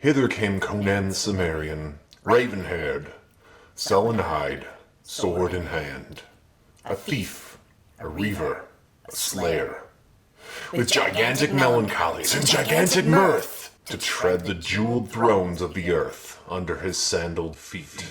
Hither came Conan the Cimmerian, raven-haired, sullen hide, sword in hand. A thief, a reaver, a slayer, with gigantic melancholies and gigantic mirth, to tread the jeweled thrones of the earth under his sandaled feet.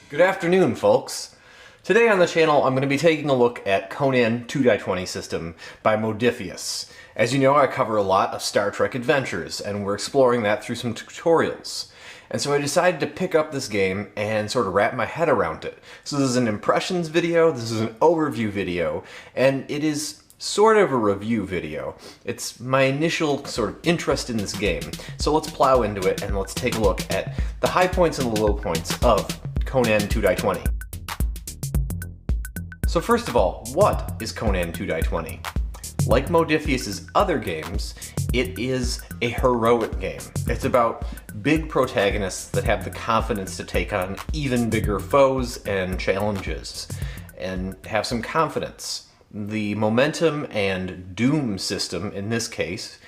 Good afternoon, folks. Today on the channel, I'm going to be taking a look at Conan 2x20 system by Modiphius. As you know, I cover a lot of Star Trek adventures, and we're exploring that through some tutorials. And so I decided to pick up this game and sort of wrap my head around it. So this is an impressions video, this is an overview video, and it is sort of a review video. It's my initial sort of interest in this game. So let's plow into it and let's take a look at the high points and the low points of Conan 2x20. So first of all, what is Conan 2x20? Like Modiphius' other games, it is a heroic game. It's about big protagonists that have the confidence to take on even bigger foes and challenges, and have some confidence. The momentum and doom system, in this case,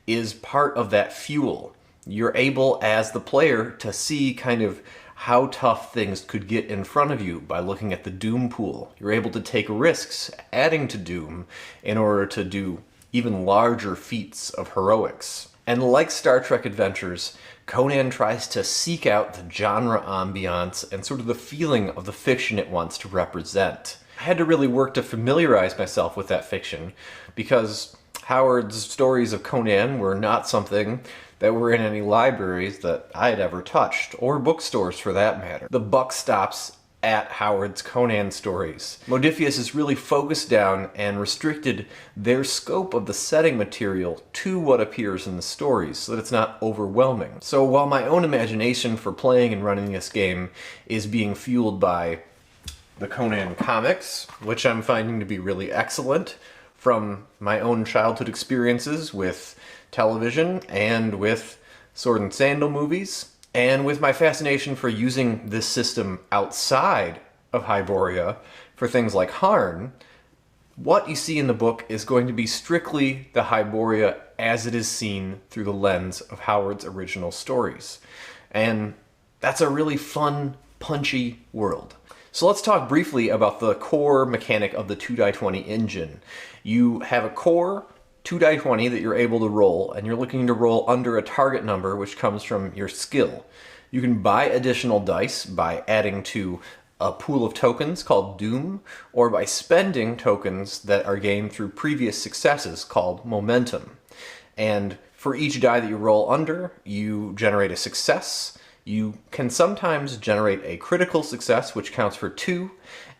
is part of that fuel. You're able, as the player, to see kind of how tough things could get in front of you by looking at the doom pool. You're able to take risks adding to doom in order to do even larger feats of heroics. And like Star Trek adventures, Conan tries to seek out the genre ambiance and sort of the feeling of the fiction it wants to represent. I had to really work to familiarize myself with that fiction because Howard's stories of Conan were not something that were in any libraries that I had ever touched, or bookstores for that matter. The buck stops at Howard's Conan stories. Modiphius has really focused down and restricted their scope of the setting material to what appears in the stories so that it's not overwhelming. So while my own imagination for playing and running this game is being fueled by the Conan comics, which I'm finding to be really excellent, from my own childhood experiences with television and with sword and sandal movies, and with my fascination for using this system outside of Hyboria for things like Harn, what you see in the book is going to be strictly the Hyboria as it is seen through the lens of Howard's original stories. And that's a really fun, punchy world. So let's talk briefly about the core mechanic of the 2x20 engine. You have a core 2x20 that you're able to roll, and you're looking to roll under a target number which comes from your skill. You can buy additional dice by adding to a pool of tokens called Doom, or by spending tokens that are gained through previous successes called Momentum. And for each die that you roll under, you generate a success. You can sometimes generate a critical success, which counts for 2,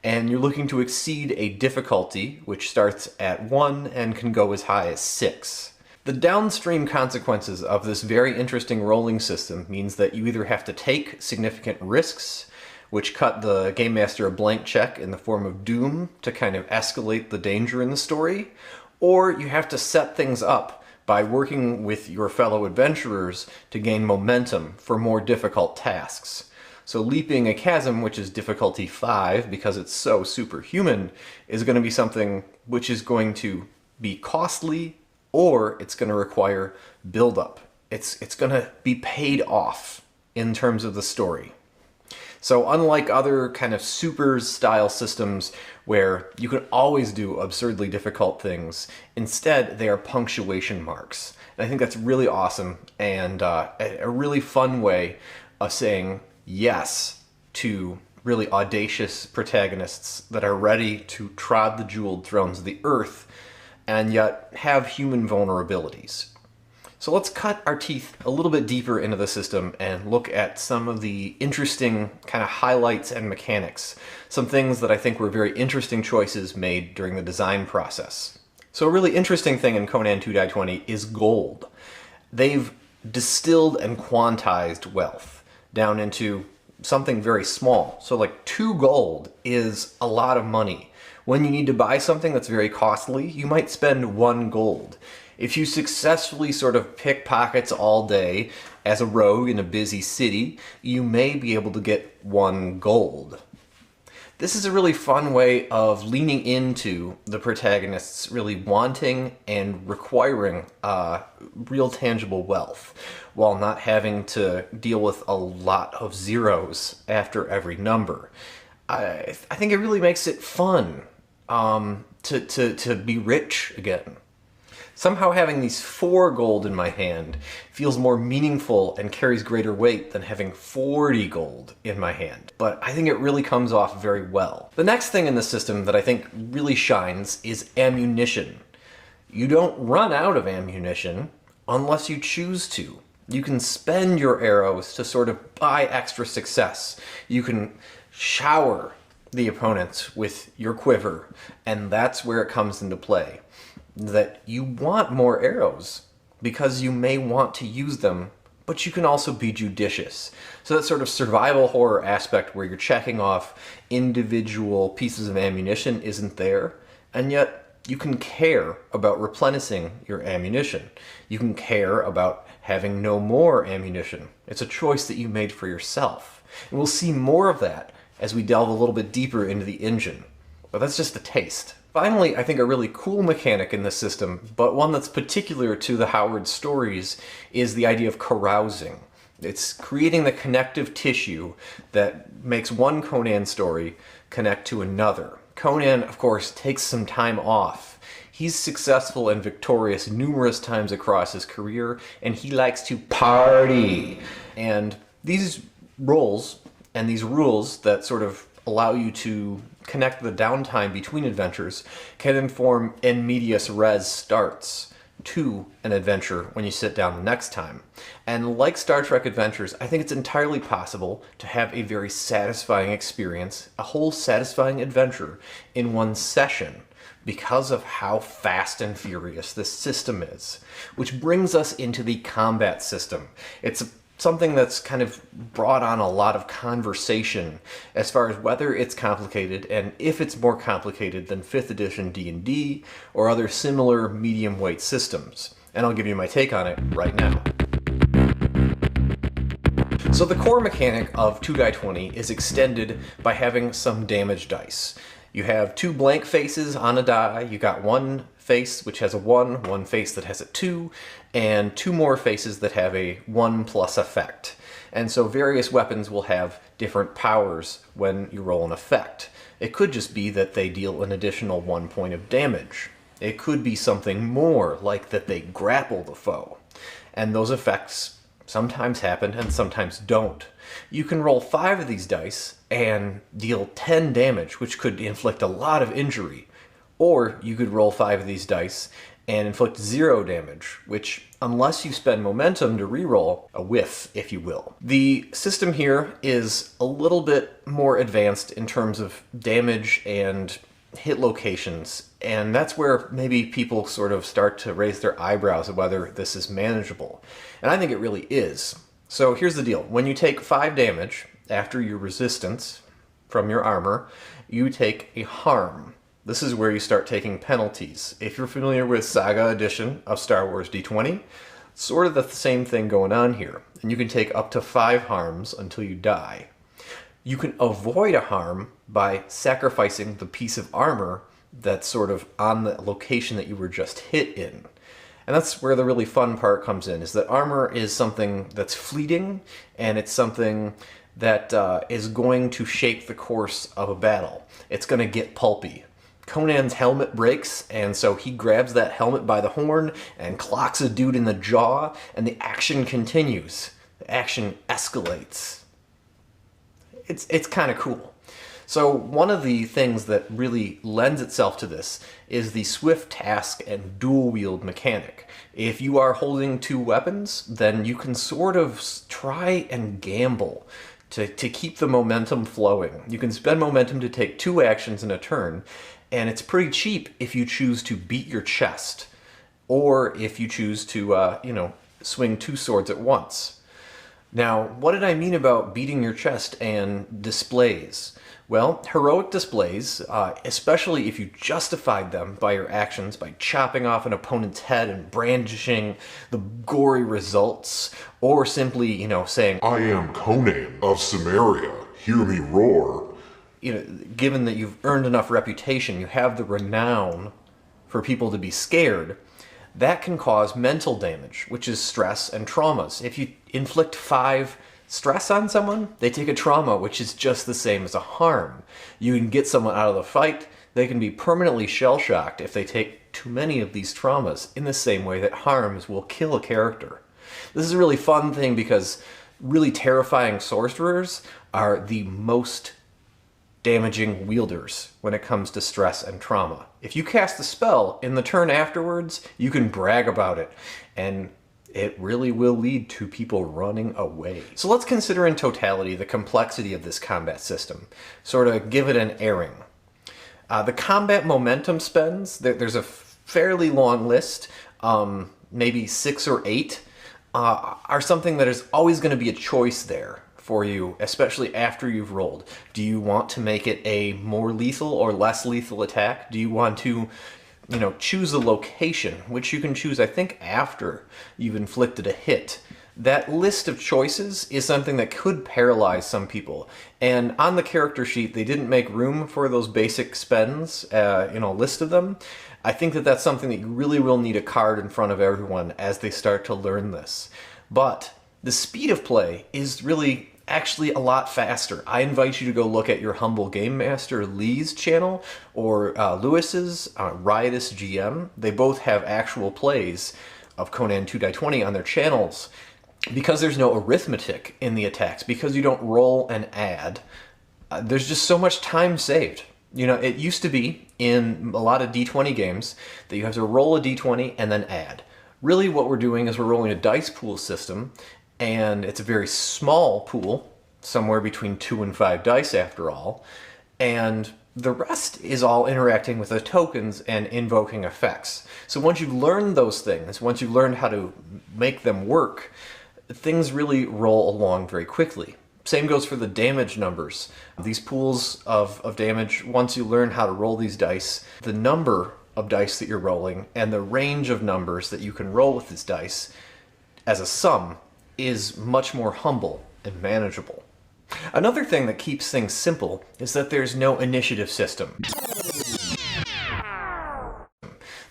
and you're looking to exceed a difficulty, which starts at 1 and can go as high as 6. The downstream consequences of this very interesting rolling system means that you either have to take significant risks, which cut the Game Master a blank check in the form of Doom to kind of escalate the danger in the story, or you have to set things up by working with your fellow adventurers to gain momentum for more difficult tasks. So leaping a chasm, which is difficulty 5, because it's so superhuman, is going to be something which is going to be costly, or it's going to require build-up. It's going to be paid off in terms of the story. So unlike other kind of supers-style systems where you can always do absurdly difficult things, instead they are punctuation marks. And I think that's really awesome and a really fun way of saying yes to really audacious protagonists that are ready to trod the jeweled thrones of the earth and yet have human vulnerabilities. So let's cut our teeth a little bit deeper into the system and look at some of the interesting kind of highlights and mechanics, some things that I think were very interesting choices made during the design process. So a really interesting thing in Conan 2x20 is gold. They've distilled and quantized wealth down into something very small. So like 2 gold is a lot of money. When you need to buy something that's very costly, you might spend 1 gold. If you successfully sort of pickpockets all day as a rogue in a busy city, you may be able to get 1 gold. This is a really fun way of leaning into the protagonists really wanting and requiring real tangible wealth, while not having to deal with a lot of zeros after every number. I think it really makes it fun to be rich again. Somehow having these 4 gold in my hand feels more meaningful and carries greater weight than having 40 gold in my hand. But I think it really comes off very well. The next thing in the system that I think really shines is ammunition. You don't run out of ammunition unless you choose to. You can spend your arrows to sort of buy extra success. You can shower the opponents with your quiver, and that's where it comes into play. That you want more arrows because you may want to use them, but you can also be judicious. So that sort of survival horror aspect where you're checking off individual pieces of ammunition isn't there, and yet you can care about replenishing your ammunition. You can care about having no more ammunition. It's a choice that you made for yourself. And we'll see more of that as we delve a little bit deeper into the engine. But that's just a taste. Finally, I think a really cool mechanic in this system, but one that's particular to the Howard stories, is the idea of carousing. It's creating the connective tissue that makes one Conan story connect to another. Conan, of course, takes some time off. He's successful and victorious numerous times across his career, and he likes to party. And these roles and these rules that sort of allow you to connect the downtime between adventures can inform in medias res starts to an adventure when you sit down the next time. And like Star Trek Adventures, I think it's entirely possible to have a very satisfying experience, a whole satisfying adventure in one session because of how fast and furious this system is. Which brings us into the combat system. It's something that's kind of brought on a lot of conversation as far as whether it's complicated and if it's more complicated than 5th edition D&D or other similar medium weight systems. And I'll give you my take on it right now. So the core mechanic of 2die20 is extended by having some damage dice. You have 2 blank faces on a die. You got 1 face which has a 1, 1 face that has a 2, and 2 more faces that have a 1+ effect. And so various weapons will have different powers when you roll an effect. It could just be that they deal an additional 1 point of damage. It could be something more, like that they grapple the foe. And those effects sometimes happen and sometimes don't. You can roll 5 of these dice and deal 10 damage, which could inflict a lot of injury. Or you could roll 5 of these dice and inflict 0 damage, which, unless you spend momentum to reroll, a whiff, if you will. The system here is a little bit more advanced in terms of damage and hit locations, and that's where maybe people sort of start to raise their eyebrows at whether this is manageable. And I think it really is. So here's the deal. When you take 5 damage after your resistance from your armor, you take a harm. This is where you start taking penalties. If you're familiar with Saga Edition of Star Wars D20, sort of the same thing going on here. And you can take up to 5 harms until you die. You can avoid a harm by sacrificing the piece of armor that's sort of on the location that you were just hit in. And that's where the really fun part comes in, is that armor is something that's fleeting, and it's something that is going to shape the course of a battle. It's going to get pulpy. Conan's helmet breaks, and so he grabs that helmet by the horn and clocks a dude in the jaw, and the action continues. The action escalates. It's kind of cool. So one of the things that really lends itself to this is the swift task and dual wield mechanic. If you are holding 2 weapons, then you can sort of try and gamble to keep the momentum flowing. You can spend momentum to take 2 actions in a turn, and it's pretty cheap if you choose to beat your chest, or if you choose to, swing 2 swords at once. Now, what did I mean about beating your chest and displays? Well, heroic displays, especially if you justified them by your actions, by chopping off an opponent's head and brandishing the gory results, or simply, saying, I am Conan of Samaria, hear me roar. given that you've earned enough reputation, you have the renown for people to be scared, that can cause mental damage, which is stress and traumas. If you inflict 5 stress on someone, they take a trauma, which is just the same as a harm. You can get someone out of the fight, they can be permanently shell-shocked if they take too many of these traumas, in the same way that harms will kill a character. This is a really fun thing because really terrifying sorcerers are the most damaging wielders when it comes to stress and trauma. If you cast a spell, in the turn afterwards, you can brag about it, and it really will lead to people running away. So let's consider in totality the complexity of this combat system, sort of give it an airing. The combat momentum spends, there's a fairly long list, maybe 6 or 8, are something that is always going to be a choice there for you, especially after you've rolled. Do you want to make it a more lethal or less lethal attack? Do you want to, choose a location, which you can choose, I think, after you've inflicted a hit? That list of choices is something that could paralyze some people. And on the character sheet, they didn't make room for those basic spends, a list of them. I think that that's something that you really will need a card in front of everyone as they start to learn this. But the speed of play is really actually a lot faster. I invite you to go look at your humble game master Lee's channel or Lewis's Riotous GM. They both have actual plays of Conan 2-20 on their channels. Because there's no arithmetic in the attacks, because you don't roll and add, there's just so much time saved. It used to be in a lot of D20 games that you have to roll a D20 and then add. Really what we're doing is we're rolling a dice pool system, and it's a very small pool, somewhere between 2 and 5 dice after all, and the rest is all interacting with the tokens and invoking effects. So once you've learned those things, once you've learned how to make them work, things really roll along very quickly. Same goes for the damage numbers. These pools of damage, once you learn how to roll these dice, the number of dice that you're rolling and the range of numbers that you can roll with this dice as a sum is much more humble and manageable. Another thing that keeps things simple is that there's no initiative system.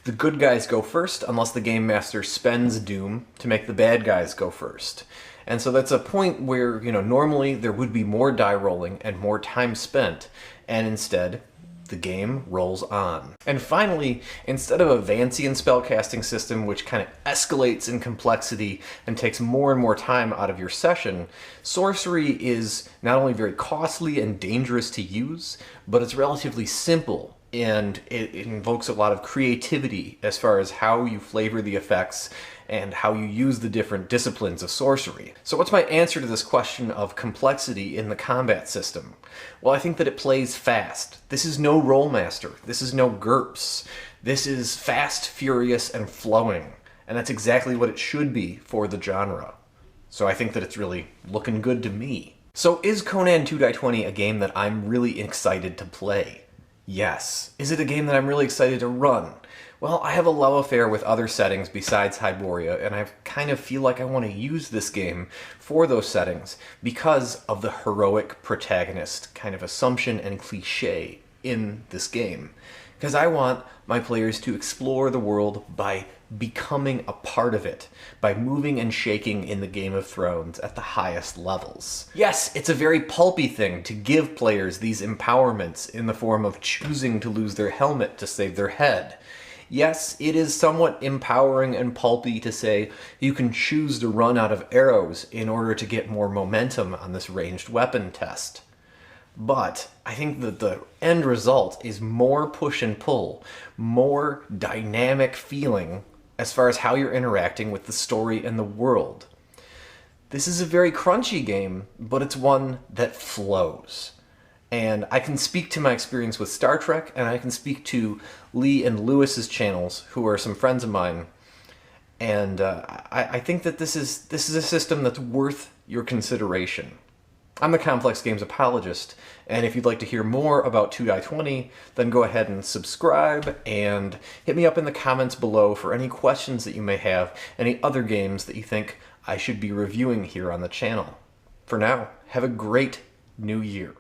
The good guys go first unless the game master spends doom to make the bad guys go first. And so that's a point where, normally there would be more die rolling and more time spent, and instead the game rolls on. And finally, instead of a Vancian spellcasting system which kind of escalates in complexity and takes more and more time out of your session, sorcery is not only very costly and dangerous to use, but it's relatively simple. And it invokes a lot of creativity as far as how you flavor the effects and how you use the different disciplines of sorcery. So what's my answer to this question of complexity in the combat system? Well, I think that it plays fast. This is no Rollmaster. This is no GURPS. This is fast, furious, and flowing. And that's exactly what it should be for the genre. So I think that it's really looking good to me. So is Conan 2-20 a game that I'm really excited to play? Yes. Is it a game that I'm really excited to run? Well, I have a love affair with other settings besides Hyboria, and I kind of feel like I want to use this game for those settings because of the heroic protagonist kind of assumption and cliche in this game. Because I want my players to explore the world by becoming a part of it, by moving and shaking in the Game of Thrones at the highest levels. Yes, it's a very pulpy thing to give players these empowerments in the form of choosing to lose their helmet to save their head. Yes, it is somewhat empowering and pulpy to say you can choose to run out of arrows in order to get more momentum on this ranged weapon test. But I think that the end result is more push and pull, more dynamic feeling as far as how you're interacting with the story and the world. This is a very crunchy game, but it's one that flows. And I can speak to my experience with Star Trek, and I can speak to Lee and Lewis's channels, who are some friends of mine. And I think that this is a system that's worth your consideration. I'm the Complex Games Apologist, and if you'd like to hear more about 2-20, then go ahead and subscribe, and hit me up in the comments below for any questions that you may have, any other games that you think I should be reviewing here on the channel. For now, have a great new year.